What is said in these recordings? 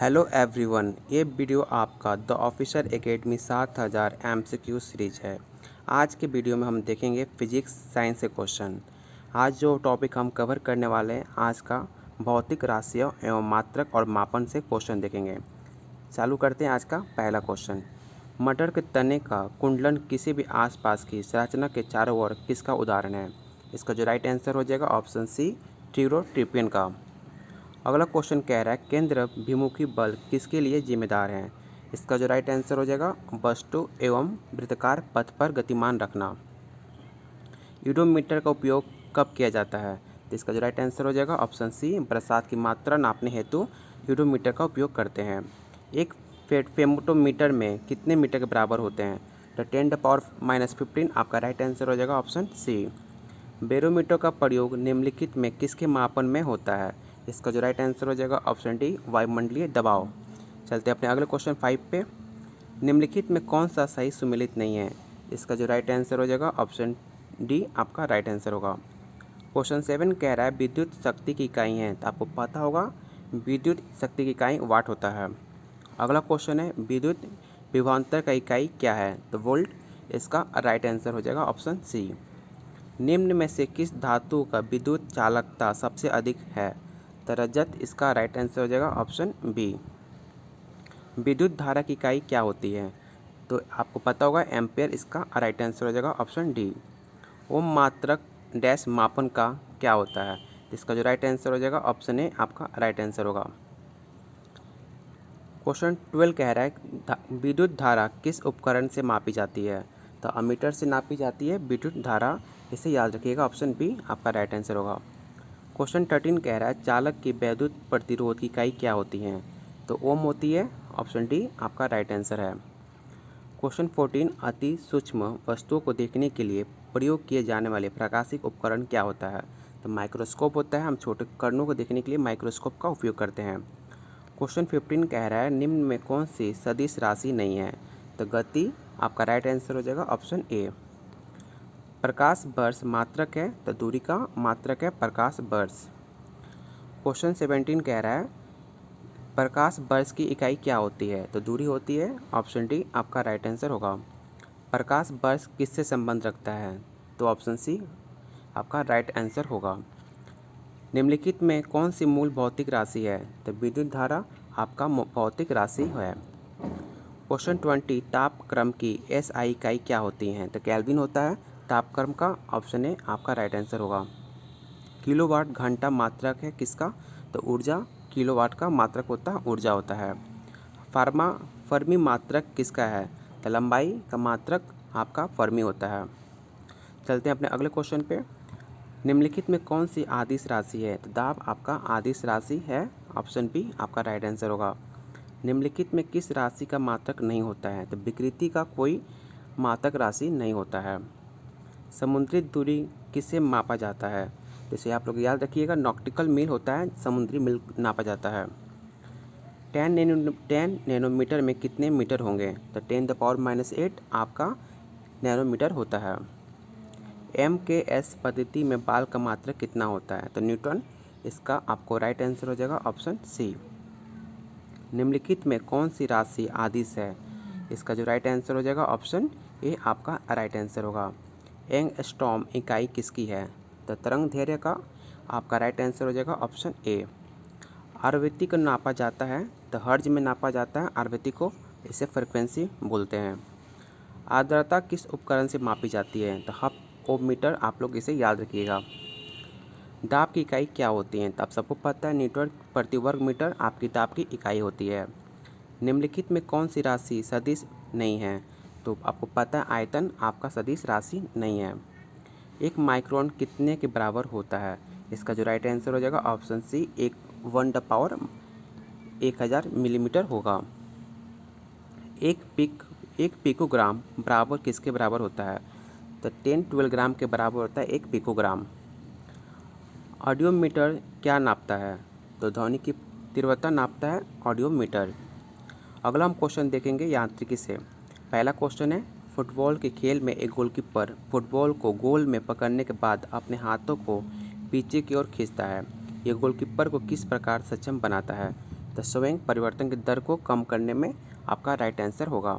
Hello everyone, ये video आपका the officer academy 7000 MCQ series है। आज के वीडियो में हम देखेंगे फिजिक्स साइंस के क्वेश्चन। आज जो टॉपिक हम कवर करने वाले हैं आज का भौतिक राशियों एवं मात्रक और मापन से क्वेश्चन देखेंगे। चालू करते हैं आज का पहला क्वेश्चन। मटर के तने का कुंडलन किसी भी आसपास की संरचना के चारों ओर किसका उदाहरण है? इसका जो राइट आंसर हो जाएगा ऑप्शन सी, ट्यूरोट्रिपियन का। अगला क्वेश्चन कह रहा है केंद्र भिमुखी बल किसके लिए जिम्मेदार है? इसका जो राइट आंसर हो जाएगा वस्तु एवं वृत्ताकार पथ पर गतिमान रखना। यूडोमीटर का उपयोग कब किया जाता है? तो इसका जो राइट आंसर हो जाएगा ऑप्शन सी, बरसात की मात्रा नापने हेतु यूडोमीटर का उपयोग करते हैं। एक फेमोटोमीटर में कितने मीटर के बराबर होते हैं? तो 10⁻⁻15 आपका राइट आंसर हो जाएगा ऑप्शन सी। बैरोमीटर का प्रयोग निम्नलिखित में किसके मापन में होता है? इसका जो राइट आंसर हो जाएगा ऑप्शन डी, वायुमंडलीय दबाव। चलते हैं अपने अगले क्वेश्चन 5 पे। निम्नलिखित में कौन सा सही सुमेलित नहीं है? इसका जो राइट आंसर हो जाएगा ऑप्शन डी आपका राइट आंसर होगा। क्वेश्चन 7 कह रहा है विद्युत शक्ति की इकाई है, तो आपको पता होगा विद्युत शक्ति की इकाई वाट होता है। अगला क्वेश्चन है विद्युत विभवांतर का इकाई क्या है? तो वोल्ट। इसका राइट आंसर हो जाएगा ऑप्शन सी। निम्न में से किस धातु का विद्युत चालकता सबसे अधिक है? तो रजत। इसका राइट आंसर हो जाएगा ऑप्शन बी। विद्युत धारा की इकाई क्या होती है? तो आपको पता होगा एम्पेयर। इसका राइट आंसर हो जाएगा ऑप्शन डी। ओम मात्रक डैश मापन का क्या होता है? इसका जो राइट आंसर हो जाएगा ऑप्शन ए आपका राइट आंसर होगा। क्वेश्चन 12 कह रहा है विद्युत धारा किस उपकरण से मापी जाती है? तो अमीटर से नापी जाती है विद्युत धारा। इसे याद रखिएगा, ऑप्शन बी आपका राइट आंसर होगा। क्वेश्चन 13 कह रहा है चालक की वैद्युत प्रतिरोध की इकाई क्या होती है? तो ओम होती है। ऑप्शन डी आपका राइट आंसर है। क्वेश्चन 14 अति सूक्ष्म वस्तुओं को देखने के लिए प्रयोग किए जाने वाले प्रकाशिक उपकरण क्या होता है? तो माइक्रोस्कोप होता है। हम छोटे कणों को देखने के लिए माइक्रोस्कोप का उपयोग करते हैं। क्वेश्चन 15 कह रहा है निम्न में कौन सी सदिश राशि नहीं है? तो गति। आपका राइट आंसर हो जाएगा ऑप्शन ए। प्रकाश वर्ष मात्रक है, तो दूरी का मात्रक है प्रकाश वर्ष। क्वेश्चन 17 कह रहा है प्रकाश वर्ष की इकाई क्या होती है? तो दूरी होती है। ऑप्शन डी आपका राइट आंसर होगा। प्रकाश वर्ष किससे संबंध रखता है? तो ऑप्शन सी आपका राइट आंसर होगा। निम्नलिखित में कौन सी मूल भौतिक राशि है? तो विद्युत धारा आपका भौतिक राशि है। क्वेश्चन 20 तापक्रम की एसआई इकाई क्या होती है? तो केल्विन होता है तापक्रम का। ऑप्शन ए आपका राइट आंसर होगा। किलोवाट घंटा मात्रक है किसका? तो ऊर्जा। किलोवाट का मात्रक होता है ऊर्जा होता है। फर्मी मात्रक किसका है? तो लंबाई का मात्रक आपका फर्मी होता है। चलते हैं अपने अगले क्वेश्चन पे। निम्नलिखित में कौन सी आदिश राशि है? तो दाब आपका आदिश राशि है। ऑप्शन बी आपका राइट आंसर होगा। निम्नलिखित में किस राशि का मात्रक नहीं होता है? तो विकृति का कोई मात्रक राशि नहीं होता है। समुद्री दूरी किससे मापा जाता है? जैसे आप लोग याद रखिएगा नॉक्टिकल मील होता है, समुद्री मील नापा जाता है। 10 नैनोमीटर में कितने मीटर होंगे? तो 10⁻⁻8 आपका नैनोमीटर होता है। MKS पद्धति में बाल का मात्रक कितना होता है? तो न्यूटन। इसका आपको राइट आंसर हो जाएगा ऑप्शन सी। निम्नलिखित में कौन सी राशि आदिश है? इसका जो राइट आंसर हो जाएगा ऑप्शन ए आपका राइट आंसर होगा। एंगस्ट्रॉम इकाई किसकी है? तो तरंग दैर्घ्य का। आपका राइट आंसर हो जाएगा ऑप्शन ए। आवृत्ति को नापा जाता है तो हर्ज में नापा जाता है आवृत्ति को, इसे फ्रिक्वेंसी बोलते हैं। आर्द्रता किस उपकरण से मापी जाती है? तो हफ ओमीटर। आप लोग इसे याद रखिएगा। दाब की इकाई क्या होती है? तो आप सबको पता है न्यूटन प्रति वर्ग मीटर आपकी दाब की इकाई होती है। निम्नलिखित में कौन सी राशि सदिश नहीं है? तो आपको पता है आयतन आपका सदिश राशि नहीं है। एक माइक्रोन कितने के बराबर होता है? इसका जो राइट आंसर हो जाएगा ऑप्शन सी, 1/1000 मिलीमीटर होगा। एक पिकोग्राम बराबर किसके बराबर होता है? तो 10-12 ग्राम के बराबर होता है एक पिकोग्राम। ऑडियोमीटर क्या नापता है? तो ध्वनि की तीव्रता नापता है ऑडियोमीटर। अगला हम क्वेश्चन देखेंगे यांत्रिकी से। पहला क्वेश्चन है फुटबॉल के खेल में एक गोलकीपर फुटबॉल को गोल में पकड़ने के बाद अपने हाथों को पीछे की ओर खींचता है। यह गोलकीपर को किस प्रकार सक्षम बनाता है? तो स्वयं परिवर्तन की दर को कम करने में आपका राइट आंसर होगा।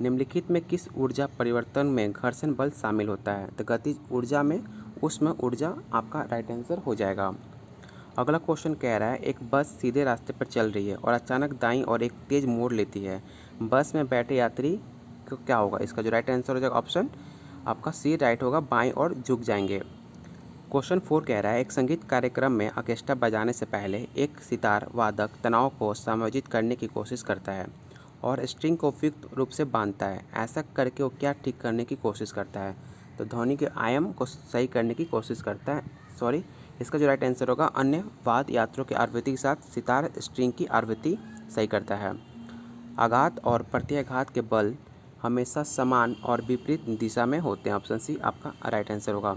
निम्नलिखित में किस ऊर्जा परिवर्तन में घर्षण बल शामिल होता है? तो गतिज ऊर्जा में ऊष्म ऊर्जा आपका राइट आंसर हो जाएगा। अगला क्वेश्चन कह रहा है, एक बस सीधे रास्ते पर चल रही है और अचानक दाईं और एक तेज मोड़ लेती है। बस में बैठे यात्री को क्या होगा? इसका जो राइट आंसर हो जाएगा ऑप्शन आपका सी राइट होगा, बाईं और झुक जाएंगे। क्वेश्चन 4 कह रहा है, एक संगीत कार्यक्रम में ऑर्केस्ट्रा बजाने से पहले एक सितार वादक तनाव को समायोजित करने की कोशिश करता है और स्ट्रिंग को उपयुक्त रूप से बांधता है। ऐसा करके वो क्या ठीक करने की कोशिश करता है? तो ध्वनि के आयाम को सही करने की कोशिश करता है। इसका जो राइट आंसर होगा, अन्य वाद्य यंत्रों की आवृत्ति के साथ सितार स्ट्रिंग की आवृत्ति सही करता है। आघात और प्रत्याघात के बल हमेशा समान और विपरीत दिशा में होते हैं। ऑप्शन सी आपका राइट आंसर होगा।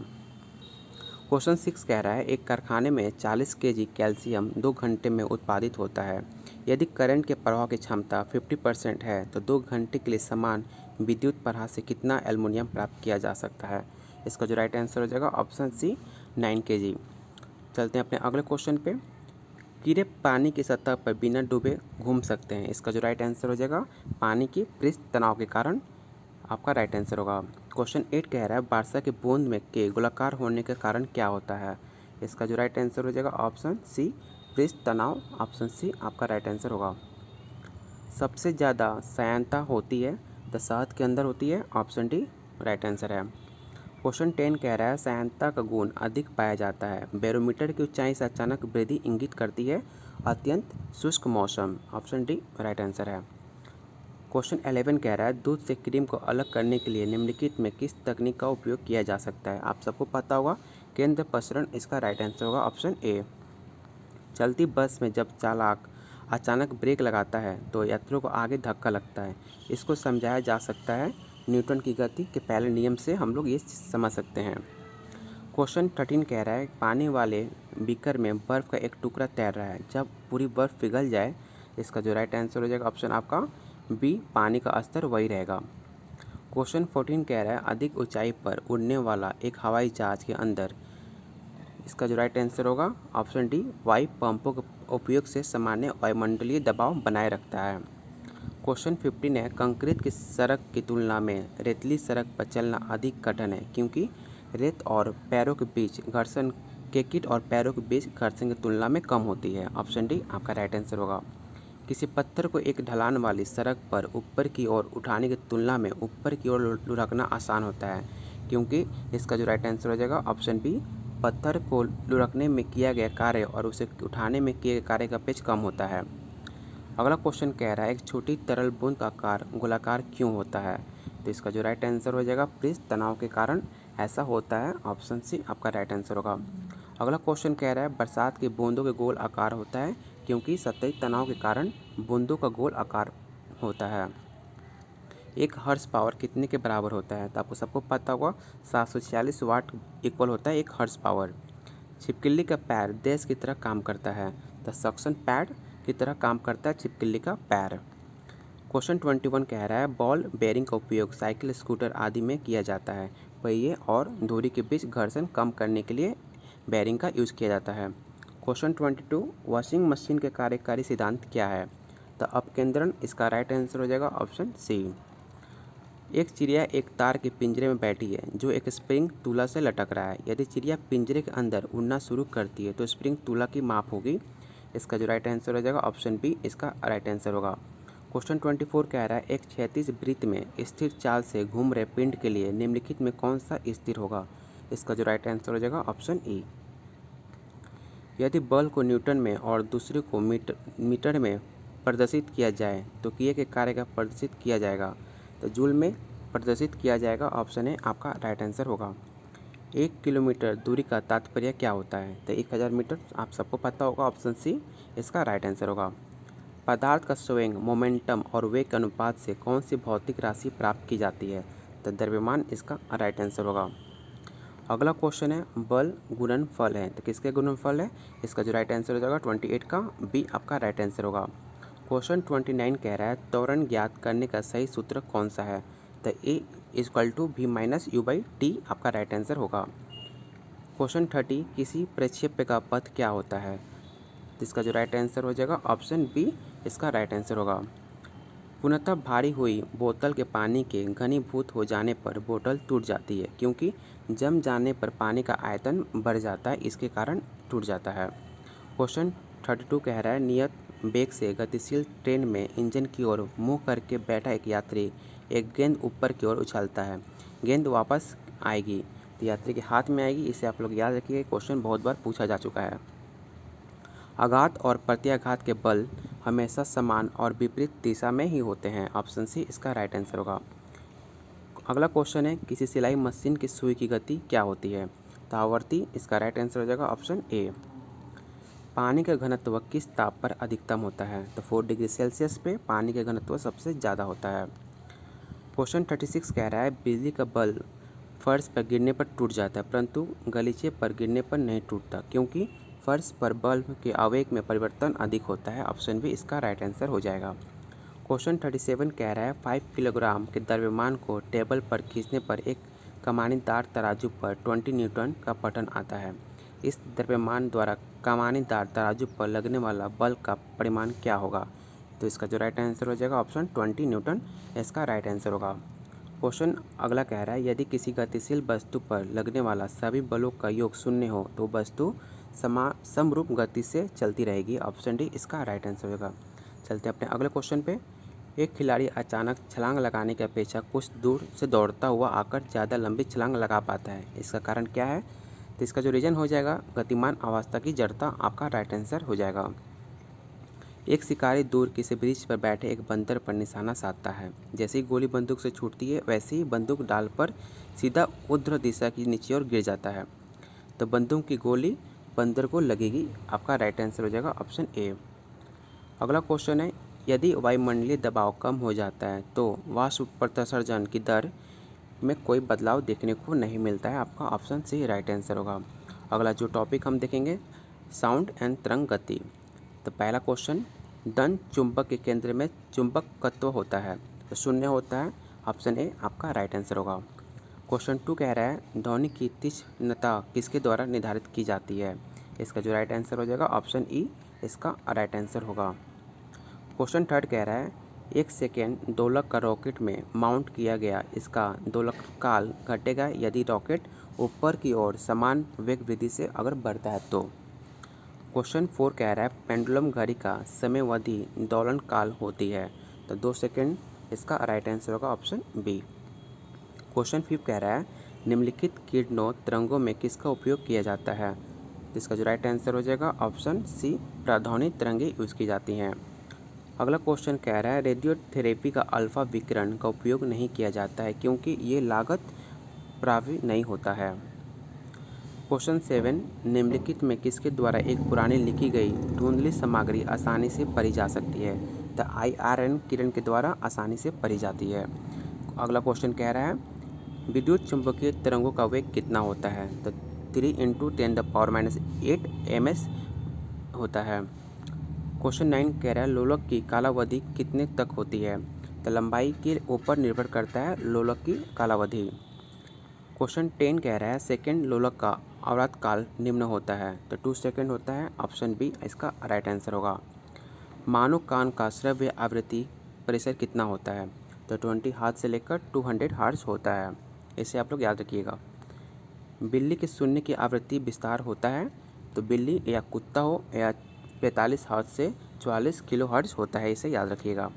क्वेश्चन 6 कह रहा है, एक कारखाने में 40 केजी कैल्शियम 2 घंटे में उत्पादित होता है। यदि करंट के प्रवाह की क्षमता 50% है तो 2 घंटे के लिए समान विद्युत प्रवाह से कितना एल्युमिनियम प्राप्त किया जा सकता है? इसका जो राइट आंसर हो जाएगा ऑप्शन सी 9 केजी। चलते हैं अपने अगले क्वेश्चन पे। कीड़े पानी की सतह पर बिना डूबे घूम सकते हैं। इसका जो राइट आंसर हो जाएगा, पानी की पृष्ठ तनाव के कारण आपका राइट आंसर होगा। क्वेश्चन 8 कह रहा है, वर्षा की बूंद में के गोलाकार होने के कारण क्या होता है? इसका जो राइट आंसर हो जाएगा ऑप्शन सी पृष्ठ तनाव। ऑप्शन सी आपका राइट आंसर होगा। सबसे ज़्यादा सयांता होती है तो शहद के अंदर होती है। ऑप्शन डी राइट आंसर है। क्वेश्चन 10 कह रहा है, सयांता का गुण अधिक पाया जाता है। बैरोमीटर की ऊंचाई से अचानक वृद्धि इंगित करती है अत्यंत शुष्क मौसम। ऑप्शन डी राइट आंसर है। क्वेश्चन 11 कह रहा है, दूध से क्रीम को अलग करने के लिए निम्नलिखित में किस तकनीक का उपयोग किया जा सकता है? आप सबको पता होगा, केंद्र प्रसरण इसका राइट आंसर होगा। Option A. चलती बस में जब चालक अचानक ब्रेक लगाता है तो यात्रियों को आगे धक्का लगता है। इसको समझाया जा सकता है न्यूटन की गति के पहले नियम से हम लोग ये समझ सकते हैं। क्वेश्चन 13 कह रहा है, पानी वाले बीकर में बर्फ़ का एक टुकड़ा तैर रहा है। जब पूरी बर्फ़ पिघल जाए, इसका जो राइट आंसर हो जाएगा ऑप्शन आपका बी, पानी का स्तर वही रहेगा। क्वेश्चन 14 कह रहा है, अधिक ऊंचाई पर उड़ने वाला एक हवाई जहाज के अंदर, इसका जो राइट आंसर होगा ऑप्शन डी, वायु पंपों के उपयोग से सामान्य वायुमंडलीय दबाव बनाए रखता है। क्वेश्चन 15 है, कंक्रीट की सड़क की तुलना में रेतीली सड़क पर चलना अधिक कठिन है क्योंकि रेत और पैरों के बीच घर्षण केकिट और पैरों के बीच घर्षण की तुलना में कम होती है। ऑप्शन डी आपका राइट आंसर होगा। किसी पत्थर को एक ढलान वाली सड़क पर ऊपर की ओर उठाने की तुलना में ऊपर की ओर लुढ़कना आसान होता है क्योंकि इसका जो राइट आंसर हो जाएगा ऑप्शन बी, पत्थर को लुढ़कने में किया गया कार्य और उसे उठाने में किए गए कार्य का पेच कम होता है। अगला क्वेश्चन कह रहा है, एक छोटी तरल बूंद का आकार गोलाकार क्यों होता है? तो इसका जो राइट आंसर हो जाएगा, पृष्ठ तनाव के कारण ऐसा होता है। ऑप्शन सी आपका राइट आंसर होगा। अगला क्वेश्चन कह रहा है, बरसात की बूंदों के गोल आकार होता है क्योंकि सतही तनाव के कारण बूंदों का गोल आकार होता है। एक हर्स पावर कितने के बराबर होता है? तो आपको सबको पता होगा 746 वाट इक्वल होता है एक हर्स पावर। छिपकली का पैर देश की तरह काम करता है। तो सक्शन पैड की तरह काम करता है छिपकली का पैर। क्वेश्चन 21 कह रहा है, बॉल बेयरिंग का उपयोग साइकिल, स्कूटर आदि में किया जाता है। पहिए और धुरी के बीच घर्षण कम करने के लिए बेयरिंग का यूज़ किया जाता है। क्वेश्चन 22, वॉशिंग मशीन के कार्यकारी सिद्धांत क्या है? तो अपकेंद्रण इसका राइट आंसर हो जाएगा ऑप्शन सी। एक चिड़िया एक तार के पिंजरे में बैठी है जो एक स्प्रिंग तुला से लटक रहा है। यदि चिड़िया पिंजरे के अंदर उड़ना शुरू करती है तो स्प्रिंग तुला की माप होगी। इसका जो राइट आंसर हो जाएगा ऑप्शन बी, इसका राइट आंसर होगा। क्वेश्चन 24 कह रहा है, एक क्षैतिज वृत्त में स्थिर चाल से घूम रहे पिंड के लिए निम्नलिखित में कौन सा स्थिर होगा? इसका जो राइट आंसर हो जाएगा ऑप्शन ई। यदि बल को न्यूटन में और दूसरे को मीटर में प्रदर्शित किया जाए तो किए के कार्य का प्रदर्शित किया जाएगा। तो जूल में प्रदर्शित किया जाएगा। ऑप्शन ए आपका राइट आंसर होगा। 1 किलोमीटर दूरी का तात्पर्य क्या होता है? तो 1000 मीटर आप सबको पता होगा। ऑप्शन सी इसका राइट आंसर होगा। पदार्थ का स्वयं मोमेंटम और वेग के अनुपात से कौन सी भौतिक राशि प्राप्त की जाती है? तो द्रव्यमान इसका राइट आंसर होगा। अगला क्वेश्चन है, बल गुणनफल है तो किसके गुणनफल है? इसका जो राइट आंसर हो जाएगा 28 का बी आपका राइट आंसर होगा। क्वेश्चन 29 कह रहा है, त्वरण ज्ञात करने का सही सूत्र कौन सा है? तो A equal to V minus U by T आपका राइट आंसर होगा। क्वेश्चन 30, किसी प्रक्षेप्य का पथ क्या होता है? तो इसका जो राइट आंसर हो जाएगा ऑप्शन बी इसका राइट आंसर होगा। पूर्णतः भारी हुई बोतल के पानी के घनीभूत हो जाने पर बोतल टूट जाती है, क्योंकि जम जाने पर पानी का आयतन बढ़ जाता है, इसके कारण टूट जाता है। क्वेश्चन 32 कह रहा है, नियत वेग से गतिशील ट्रेन में इंजन की ओर मुंह करके बैठा एक यात्री एक गेंद ऊपर की ओर उछालता है, गेंद वापस आएगी तो यात्री के हाथ में आएगी। इसे आप लोग याद रखिए, क्वेश्चन बहुत बार पूछा जा चुका है। आघात और प्रत्याघात के बल हमेशा समान और विपरीत दिशा में ही होते हैं। ऑप्शन सी इसका राइट आंसर होगा। अगला क्वेश्चन है, किसी सिलाई मशीन की सुई की गति क्या होती है? तो आवर्ती इसका राइट आंसर हो जाएगा ऑप्शन ए। पानी का घनत्व किस ताप पर अधिकतम होता है? तो 4 डिग्री सेल्सियस पे पानी का घनत्व सबसे ज़्यादा होता है। क्वेश्चन 36 कह रहा है, बिजली का बल्ब फर्श पर गिरने पर टूट जाता है, परंतु गलीचे पर गिरने पर नहीं टूटता, क्योंकि फर्श पर बल्ब के आवेग में परिवर्तन अधिक होता है। ऑप्शन बी इसका राइट आंसर हो जाएगा। क्वेश्चन 37 कह रहा है, 5 किलोग्राम के द्रव्यमान को टेबल पर खींचने पर एक कमानीदार तराजू पर 20 न्यूटन का पठन आता है। इस द्रव्यमान द्वारा कमानीदार तराजू पर लगने वाला बल का परिमाण क्या होगा? तो इसका जो राइट आंसर हो जाएगा ऑप्शन 20 न्यूटन इसका राइट आंसर होगा। क्वेश्चन अगला कह रहा है, यदि किसी गतिशील वस्तु पर लगने वाला सभी बलों का योग शून्य हो तो वस्तु समरूप गति से चलती रहेगी। ऑप्शन डी इसका राइट आंसर होगा। चलते हैं अपने अगले क्वेश्चन पे। एक खिलाड़ी अचानक छलांग लगाने की अपेक्षा कुछ दूर से दौड़ता हुआ आकर ज़्यादा लंबी छलांग लगा पाता है, इसका कारण क्या है? तो इसका जो रीजन हो जाएगा गतिमान अवस्था की जड़ता, आपका राइट आंसर हो जाएगा। एक शिकारी दूर किसी ब्रिज पर बैठे एक बंदर पर निशाना साधता है। जैसे ही गोली बंदूक से छूटती है वैसे ही बंदूक डाल पर सीधा ऊर्ध्व दिशा की नीचे ओर गिर जाता है, तो बंदूक की गोली बंदर को लगेगी। आपका राइट आंसर हो जाएगा ऑप्शन ए। अगला क्वेश्चन है, यदि वायुमंडलीय दबाव कम हो जाता है तो वाष्प प्रत्सर्जन की दर में कोई बदलाव देखने को नहीं मिलता है। आपका ऑप्शन सी राइट आंसर होगा। अगला जो टॉपिक हम देखेंगे, साउंड एंड तरंग गति। तो पहला क्वेश्चन, धन चुंबक के केंद्र में चुंबकत्व होता है, तो शून्य होता है। ऑप्शन ए आपका राइट आंसर होगा। क्वेश्चन 2 कह रहा है, ध्वनि की तीक्ष्णता किसके द्वारा निर्धारित की जाती है? इसका जो राइट आंसर हो जाएगा ऑप्शन ई इसका राइट आंसर होगा। क्वेश्चन 3 कह रहा है, एक सेकेंड दोलक का रॉकेट में माउंट किया गया, इसका दोलक काल घटेगा यदि रॉकेट ऊपर की ओर समान वेग वृद्धि से अगर बढ़ता है तो। क्वेश्चन 4 कह रहा है, पेंडुलम घड़ी का समयावधि दोलन काल होती है, तो 2 सेकेंड इसका राइट आंसर होगा ऑप्शन बी। क्वेश्चन 5 कह रहा है, निम्नलिखित किरणों तरंगों में किसका उपयोग किया जाता है? इसका जो राइट आंसर हो जाएगा ऑप्शन सी, प्राध्वनिक तरंगें यूज़ की जाती हैं। अगला क्वेश्चन कह रहा है, रेडियोथेरेपी का अल्फा विकिरण का उपयोग नहीं किया जाता है क्योंकि ये लागत प्रभावी नहीं होता है। क्वेश्चन 7, निम्नलिखित में किसके द्वारा एक पुरानी लिखी गई धुंधली सामग्री आसानी से पढ़ी जा सकती है? तो IRN किरण के द्वारा आसानी से पढ़ी जाती है। अगला क्वेश्चन कह रहा है, विद्युत चुंबकीय तरंगों का वेग कितना होता है? तो 3 × 10⁻8 ms होता है। क्वेश्चन 9 कह रहा है, लोलक की कालावधि कितने तक होती है? तो लंबाई के ऊपर निर्भर करता है लोलक की कालावधि। क्वेश्चन 10 कह रहा है, सेकेंड लोलक का आवर्त काल निम्न होता है, तो 2 सेकेंड होता है। ऑप्शन बी इसका राइट आंसर होगा। मानव कान का श्रव्य आवृत्ति परिसर कितना होता है? तो 20 हर्ट्ज से लेकर 200 हर्ट्ज होता है, इसे आप लोग याद रखिएगा। बिल्ली के सुनने की आवृत्ति विस्तार होता है, तो बिल्ली या कुत्ता हो या 45 हर्ट्ज से 44 किलो हर्ट्ज होता है, इसे याद रखिएगा।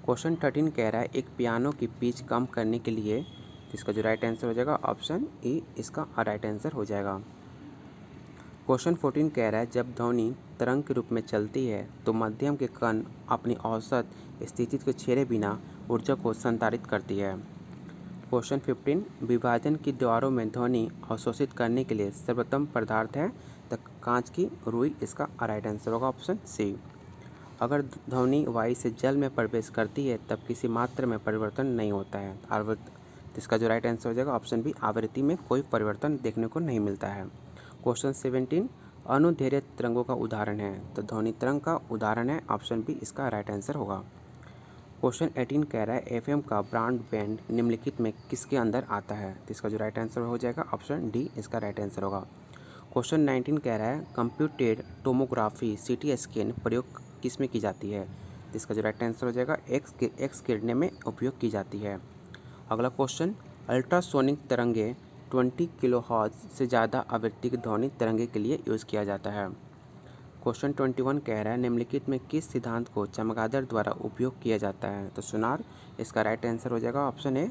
क्वेश्चन 13 कह रहा है, एक पियानो की पिच कम करने के लिए, इसका जो राइट आंसर हो जाएगा ऑप्शन ई इसका राइट आंसर हो जाएगा। क्वेश्चन 14 कह रहा है, जब ध्वनि तरंग के रूप में चलती है तो माध्यम के कण अपनी औसत स्थिति को छेड़े बिना ऊर्जा को संधारित करती है। क्वेश्चन 15, विभाजन की दीवारों में ध्वनि अवशोषित करने के लिए सर्वोत्तम पदार्थ है, तो कांच की रुई इसका राइट आंसर होगा ऑप्शन सी। अगर ध्वनि वायु से जल में प्रवेश करती है तब किसी मात्रा में परिवर्तन नहीं होता है। तो इसका जो राइट आंसर हो जाएगा ऑप्शन बी, आवृत्ति में कोई परिवर्तन देखने को नहीं मिलता है। क्वेश्चन 17, अनुदैर्घ्य तरंगों का उदाहरण है, तो ध्वनि तरंग का उदाहरण है। ऑप्शन बी इसका राइट आंसर होगा। क्वेश्चन 18 कह रहा है, FM का ब्रॉड बैंड निम्नलिखित में किसके अंदर आता है? तो इसका जो राइट आंसर हो जाएगा ऑप्शन डी इसका राइट आंसर होगा। क्वेश्चन 19 कह रहा है कंप्यूटेड टोमोग्राफी सीटी स्कैन प्रयोग किस में की जाती है। इसका जो राइट आंसर हो जाएगा एक्स किरणें में उपयोग की जाती है। अगला क्वेश्चन अल्ट्रासोनिक तरंगे 20 किलोहर्ट्ज से ज़्यादा आवृत्ति की ध्वनि तरंगे के लिए यूज़ किया जाता है। क्वेश्चन 21 कह रहा है निम्नलिखित में किस सिद्धांत को चमगादड़ द्वारा उपयोग किया जाता है। तो सोनार इसका राइट आंसर हो जाएगा ऑप्शन ए।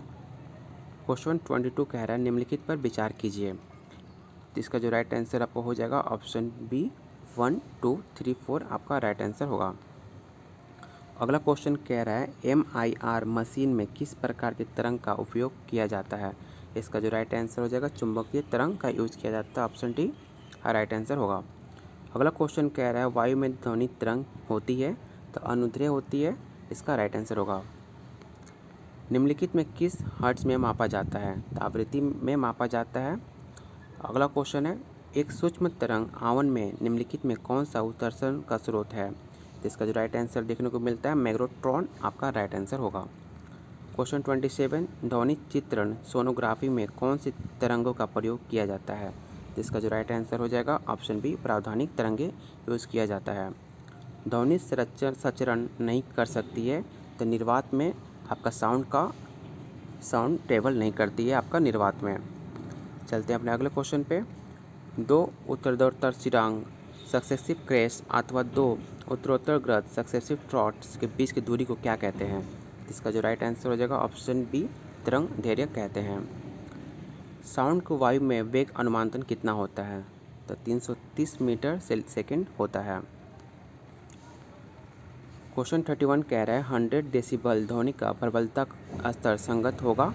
क्वेश्चन 22 कह रहा है निम्नलिखित पर विचार कीजिए। तो इसका जो राइट आंसर आपको हो जाएगा ऑप्शन बी 1, 2, 3, 4 आपका राइट आंसर होगा। अगला क्वेश्चन कह रहा है MIR मशीन में किस प्रकार की तरंग का उपयोग किया जाता है। इसका जो राइट आंसर हो जाएगा चुंबकीय तरंग का यूज किया जाता है, ऑप्शन डी राइट आंसर होगा। अगला क्वेश्चन कह रहा है वायु में ध्वनि तरंग होती है तो अनुदैर्ध्य होती है, इसका राइट आंसर होगा। निम्नलिखित में किस हर्ट्ज में मापा जाता है। तो आवृत्ति में मापा जाता है। अगला क्वेश्चन है एक सूक्ष्म तरंग आवन में निम्नलिखित में कौन सा उत्सर्जन का स्रोत है। तो इसका जो राइट आंसर देखने को मिलता है मैग्नेट्रॉन आपका राइट आंसर होगा। क्वेश्चन 27 ध्वनि चित्रण सोनोग्राफी में कौन सी तरंगों का प्रयोग किया जाता है। तो इसका जो राइट आंसर हो जाएगा ऑप्शन बी प्रावधानिक तरंगे यूज़ किया जाता है। ध्वनि सचरण नहीं कर सकती है तो निर्वात में आपका साउंड ट्रेवल नहीं करती है आपका निर्वात में। चलते हैं अपने अगले क्वेश्चन पे। दो उत्तरोत्तर स्थिरांक सक्सेसिव क्रैश अथवा दो उत्तरोत्तर ग्रत सक्सेसिव ट्रॉट्स के बीच की दूरी को क्या कहते हैं। इसका जो राइट आंसर हो जाएगा ऑप्शन बी तरंग दैर्ध्य कहते हैं। साउंड को वायु में वेग अनुमानतन कितना होता है। तो 330 मीटर सेकेंड होता है। क्वेश्चन 31 कह रहा है 100 डेसिबल ध्वनि का प्रबलता स्तर संगत होगा।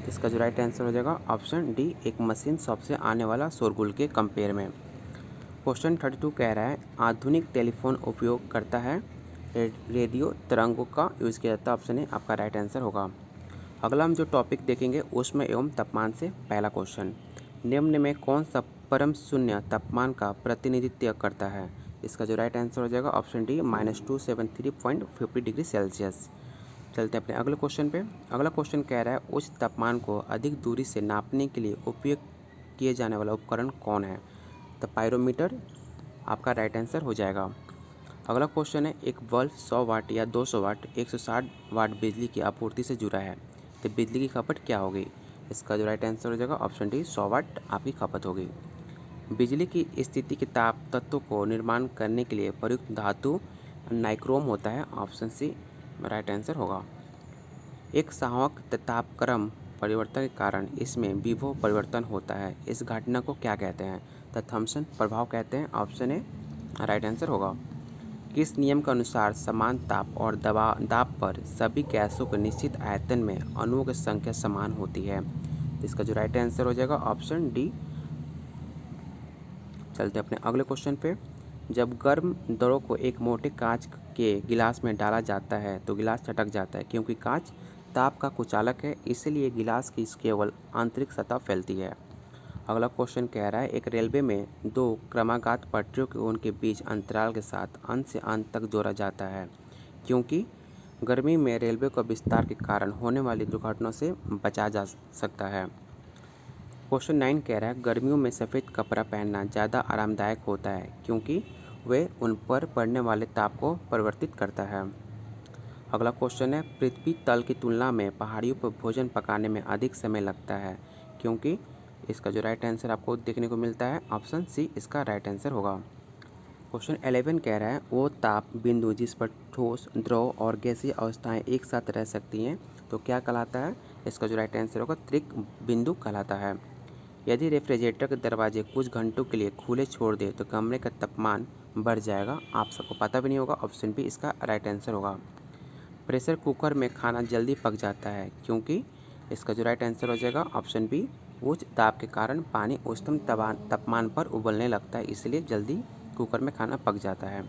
इसका जो राइट आंसर हो जाएगा ऑप्शन डी एक मशीन शॉप से आने वाला शोरगुल के कंपेयर में। क्वेश्चन 32 कह रहा है आधुनिक टेलीफोन उपयोग करता है रेडियो तरंगों का यूज़ किया जाता है, ऑप्शन ए आपका राइट आंसर होगा। अगला हम जो टॉपिक देखेंगे ऊष्मा एवं तापमान से पहला क्वेश्चन निम्न में कौन सा परम शून्य तापमान का प्रतिनिधित्व करता है। इसका जो राइट आंसर हो जाएगा ऑप्शन डी -273.50 डिग्री सेल्सियस। चलते हैं अपने अगले क्वेश्चन पे। अगला क्वेश्चन कह रहा है उच्च तापमान को अधिक दूरी से नापने के लिए उपयोग किए जाने वाला उपकरण कौन है। तो पायरोमीटर आपका राइट आंसर हो जाएगा। अगला क्वेश्चन है एक बल्ब 100 वाट या 200 वाट 160 वाट बिजली की आपूर्ति से जुड़ा है तो बिजली की खपत क्या होगी। इसका जो राइट आंसर हो जाएगा ऑप्शन डी 100 वाट आपकी खपत होगी। बिजली की स्थिति के ताप तत्वों को निर्माण करने के लिए प्रयुक्त धातु नाइक्रोम होता है, ऑप्शन सी राइट आंसर होगा। एक संवाहक तापक्रम परिवर्तन के कारण इसमें विभव परिवर्तन होता है, इस घटना को क्या कहते हैं। तो थॉम्सन प्रभाव कहते हैं, ऑप्शन ए राइट आंसर होगा। किस नियम के अनुसार समान ताप और दाब पर सभी गैसों के निश्चित आयतन में अणुओं की संख्या समान होती है। तो इसका जो राइट आंसर हो जाएगा ऑप्शन डी। चलते अपने अगले क्वेश्चन पे। जब गर्म द्रव को एक मोटे कांच के गिलास में डाला जाता है तो गिलास चटक जाता है क्योंकि कांच ताप का कुचालक है, इसलिए गिलास की केवल आंतरिक सतह फैलती है। अगला क्वेश्चन कह रहा है एक रेलवे में दो क्रमागत पटरियों के उनके बीच अंतराल के साथ अंत से अंत तक जोड़ा जाता है क्योंकि गर्मी में रेलवे को विस्तार के कारण होने वाली दुर्घटनाओं से बचा जा सकता है। क्वेश्चन 9 कह रहा है गर्मियों में सफ़ेद कपड़ा पहनना ज़्यादा आरामदायक होता है क्योंकि वे उन पर पड़ने वाले ताप को परिवर्तित करता है। अगला क्वेश्चन है पृथ्वी तल की तुलना में पहाड़ियों पर भोजन पकाने में अधिक समय लगता है क्योंकि। इसका जो राइट आंसर आपको देखने को मिलता है ऑप्शन सी इसका राइट आंसर होगा। क्वेश्चन 11 कह रहा है वो ताप बिंदु जिस पर ठोस द्रव और गैसीय अवस्थाएं एक साथ रह सकती हैं तो क्या कहलाता है। इसका जो राइट आंसर होगा त्रिक बिंदु कहलाता है। यदि रेफ्रिजरेटर के दरवाजे कुछ घंटों के लिए खुले छोड़ दे तो कमरे का तापमान बढ़ जाएगा, आप सबको पता भी नहीं होगा, ऑप्शन बी इसका राइट आंसर होगा। प्रेशर कुकर में खाना जल्दी पक जाता है क्योंकि। इसका जो राइट आंसर हो जाएगा ऑप्शन बी उच्च दाब के कारण पानी उच्चतम तापमान पर उबलने लगता है, इसलिए जल्दी कुकर में खाना पक जाता है।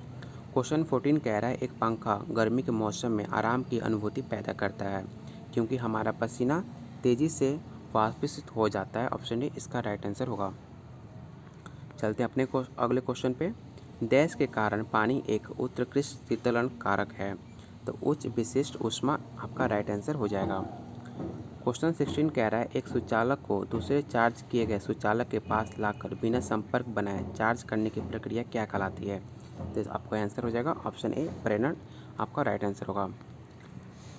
क्वेश्चन 14 कह रहा है एक पंखा गर्मी के मौसम में आराम की अनुभूति पैदा करता है क्योंकि हमारा पसीना तेज़ी से वाष्पित हो जाता है, ऑप्शन डी इसका राइट आंसर होगा। चलते हैं अपने अगले क्वेश्चन पे। देश के कारण पानी एक उत्कृष्ट शीतलन कारक है तो उच्च विशिष्ट ऊष्मा आपका राइट आंसर हो जाएगा। क्वेश्चन 16 कह रहा है एक सुचालक को दूसरे चार्ज किए गए सुचालक के पास लाकर बिना संपर्क बनाए चार्ज करने की प्रक्रिया क्या कहलाती है। तो आपका आंसर हो जाएगा ऑप्शन ए प्रेरण, आपका राइट आंसर होगा।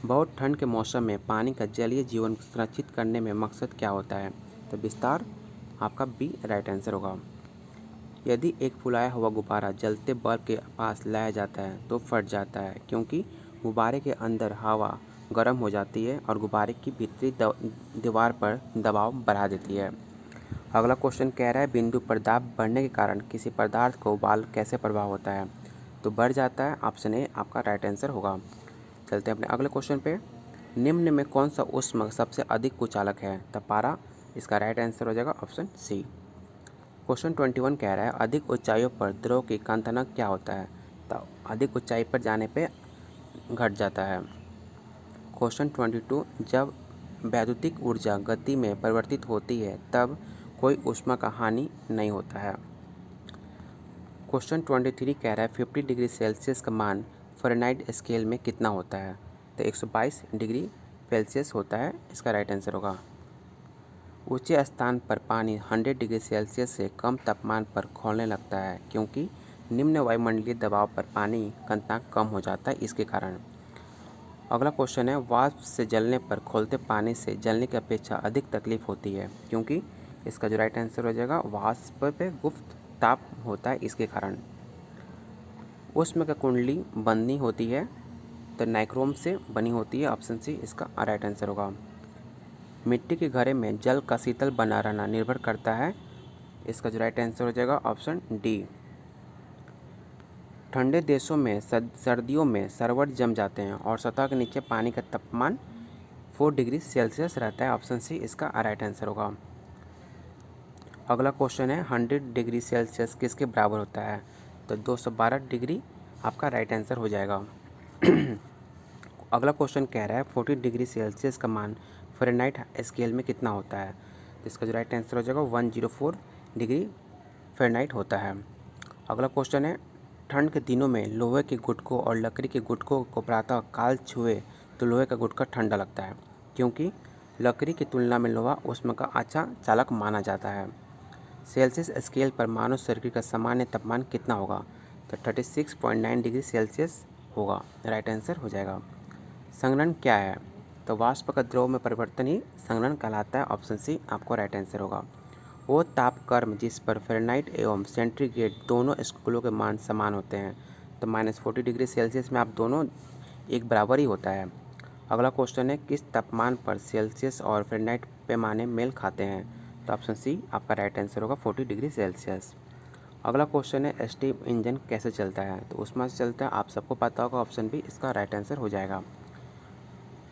बहुत ठंड के मौसम में पानी का जलीय जीवन संरक्षित करने में मकसद क्या होता है। तो विस्तार, आपका बी राइट आंसर होगा। यदि एक फुलाया हुआ गुब्बारा जलते बल्ब के पास लाया जाता है तो फट जाता है क्योंकि गुब्बारे के अंदर हवा गर्म हो जाती है और गुब्बारे की भीतरी दीवार पर दबाव बढ़ा देती है। अगला क्वेश्चन कह रहा है बिंदु पर दाब बढ़ने के कारण किसी पदार्थ को उबाल कैसे प्रभाव होता है। तो बढ़ जाता है, ऑप्शन ए आपका राइट आंसर होगा। चलते हैं अपने अगले क्वेश्चन पे। निम्न में कौन सा ऊष्मक सबसे अधिक कुचालक है। तो पारा, इसका राइट आंसर हो जाएगा ऑप्शन सी। क्वेश्चन 21 कह रहा है अधिक ऊंचाइयों पर द्रव की कंतनक क्या होता है। तो अधिक ऊंचाई पर जाने पे घट जाता है। क्वेश्चन 22 जब वैद्युतिक ऊर्जा गति में परिवर्तित होती है तब कोई ऊष्मा का हानि नहीं होता है। क्वेश्चन 23 कह रहा है 50 डिग्री सेल्सियस का मान फ़ारेनहाइट स्केल में कितना होता है। तो 122 डिग्री सेल्सियस होता है, इसका राइट आंसर होगा। ऊंचे स्थान पर पानी 100 डिग्री सेल्सियस से कम तापमान पर खौलने लगता है क्योंकि निम्न वायुमंडलीय दबाव पर पानी कंतनांक कम हो जाता है, इसके कारण। अगला क्वेश्चन है वाष्प से जलने पर खौलते पानी से जलने की अपेक्षा अधिक तकलीफ होती है क्योंकि। इसका जो राइट आंसर हो जाएगा वाष्प पे गुप्त ताप होता है, इसके कारण। ऊष्म का कुंडली बंधनी होती है तो नाइक्रोम से बनी होती है, ऑप्शन सी इसका राइट आंसर होगा। मिट्टी के घड़े में जल का शीतल बना रहना निर्भर करता है, इसका जो राइट आंसर हो जाएगा ऑप्शन डी। ठंडे देशों में सर्दियों में सरवट जम जाते हैं और सतह के नीचे पानी का तापमान 4 डिग्री सेल्सियस रहता है, ऑप्शन सी इसका राइट आंसर होगा। अगला क्वेश्चन है 100 डिग्री सेल्सियस किसके बराबर होता है। तो 212 डिग्री आपका राइट आंसर हो जाएगा। अगला क्वेश्चन कह रहा है 40 डिग्री सेल्सियस का मान फ़ारेनहाइट स्केल में कितना होता है। तो इसका जो राइट आंसर हो जाएगा 104 डिग्री फ़ारेनहाइट होता है। अगला क्वेश्चन है ठंड के दिनों में लोहे के गुटकों और लकड़ी के गुटकों को प्रातः काल छुए तो लोहे का गुटका ठंडा लगता है क्योंकि लकड़ी की तुलना में लोहा ऊष्मा का अच्छा चालक माना जाता है। सेल्सियस स्केल पर मानव शरीर का सामान्य तापमान कितना होगा। तो 36.9 डिग्री सेल्सियस होगा, राइट आंसर हो जाएगा। संघनन क्या है। तो वाष्प का द्रव में परिवर्तन ही संघनन कहलाता है, ऑप्शन सी आपको राइट आंसर होगा। वो तापक्रम जिस पर फ़ारेनहाइट एवं सेंटीग्रेड दोनों स्केलों के मान समान होते हैं। तो -40 डिग्री सेल्सियस में आप दोनों एक बराबर ही होता है। अगला क्वेश्चन है किस तापमान पर सेल्सियस और फ़ारेनहाइट पैमाने मेल खाते हैं। तो ऑप्शन सी आपका राइट आंसर होगा 40 डिग्री सेल्सियस। अगला क्वेश्चन है स्टीम इंजन कैसे चलता है। तो ऊष्मा से चलता है, आप सबको पता होगा, ऑप्शन बी इसका राइट आंसर हो जाएगा।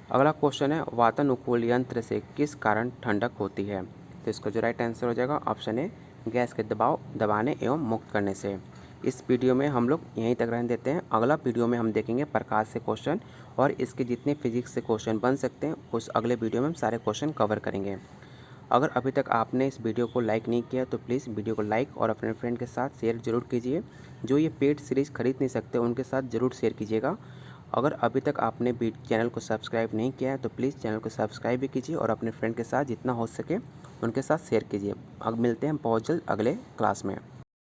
अगला क्वेश्चन है वातानुकूल यंत्र से किस कारण ठंडक होती है। तो इसका जो राइट आंसर हो जाएगा ऑप्शन ए गैस के दबाव दबाने एवं मुक्त करने से। इस वीडियो में हम लोग यहीं तक रहने देते हैं। अगला वीडियो में हम देखेंगे प्रकाश से क्वेश्चन और इसके जितने फिजिक्स से क्वेश्चन बन सकते हैं उस अगले वीडियो में हम सारे क्वेश्चन कवर करेंगे। अगर अभी तक आपने इस वीडियो को लाइक नहीं किया तो प्लीज़ वीडियो को लाइक और अपने फ्रेंड के साथ शेयर जरूर कीजिए। जो ये पेड सीरीज़ खरीद नहीं सकते उनके साथ ज़रूर शेयर कीजिएगा। अगर अभी तक आपने भी चैनल को सब्सक्राइब नहीं किया है तो प्लीज़ चैनल को सब्सक्राइब भी कीजिए और अपने फ्रेंड के साथ जितना हो सके उनके साथ शेयर कीजिए। अब मिलते हैं बहुत जल्द अगले क्लास में।